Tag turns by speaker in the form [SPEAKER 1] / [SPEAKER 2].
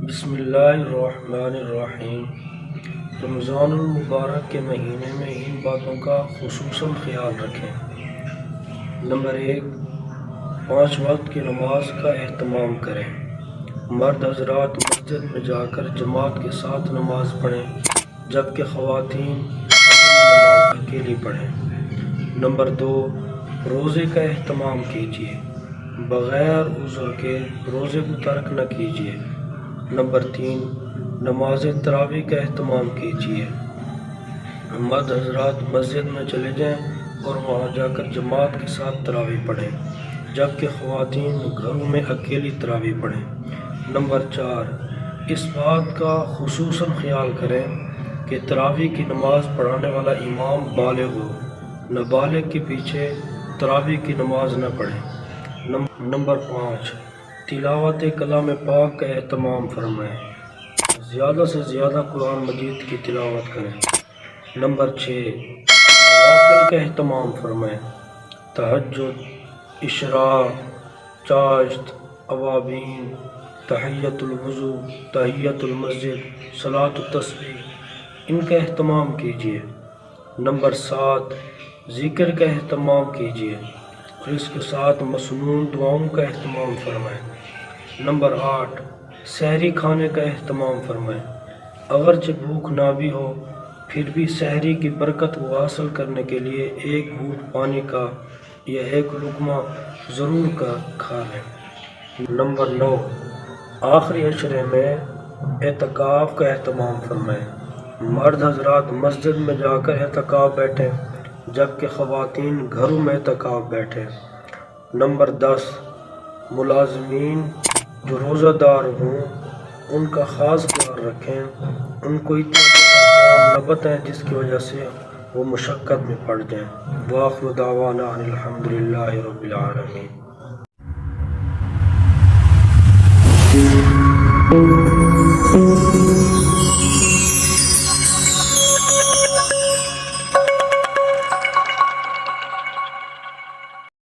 [SPEAKER 1] بسم اللہ الرحمن الرحیم۔ رمضان المبارک کے مہینے میں ان باتوں کا خصوصاً خیال رکھیں۔ نمبر 1، 5 وقت کی نماز کا اہتمام کریں۔ مرد حضرات مسجد میں جا کر جماعت کے ساتھ نماز پڑھیں، جبکہ خواتین نماز اکیلی پڑھیں۔ نمبر 2، روزے کا اہتمام کیجیے، بغیر عذر کے روزے کو ترک نہ کیجیے۔ نمبر 3، نماز تراویح کا اہتمام کیجیے۔ مرد حضرات مسجد میں چلے جائیں اور وہاں جا کر جماعت کے ساتھ تراویح پڑھیں، جبکہ خواتین گھروں میں اکیلی تراویح پڑھیں۔ نمبر 4، اس بات کا خصوصاً خیال کریں کہ تراویح کی نماز پڑھانے والا امام بالغ ہو، نابالغ کے پیچھے تراویح کی نماز نہ پڑھیں۔ نمبر 5، تلاوت کلام پاک کا اہتمام فرمائیں، زیادہ سے زیادہ قرآن مجید کی تلاوت کریں۔ نمبر 6، نوافل کا اہتمام فرمائیں، تہجد، اشراق، چاشت، اوابین، تحیۃ الوضو، تحیۃ المسجد، صلاۃ التسبیح، ان کا اہتمام کیجیے۔ نمبر 7، ذکر کا اہتمام کیجیے اور اس کے ساتھ مسنون دعاؤں کا اہتمام فرمائیں۔ نمبر 8، سحری کھانے کا اہتمام فرمائیں، اگرچہ بھوک نہ بھی ہو پھر بھی سحری کی برکت کو حاصل کرنے کے لیے ایک گھونٹ پانی کا یا ایک لقمہ ضرور کھا لیں۔ نمبر 9، آخری عشرے میں اعتکاف کا اہتمام فرمائیں، مرد حضرات مسجد میں جا کر اعتکاف بیٹھیں، جبکہ خواتین گھروں میں اعتکاف بیٹھیں۔ نمبر 10، ملازمین جو روزہ دار ہوں ان کا خاص خیال رکھیں، ان کو اتنا کام نہ بتائیں جس کی وجہ سے وہ مشقت میں پڑ جائیں۔ وآخر دعوانا ان الحمد للہ رب العالمین۔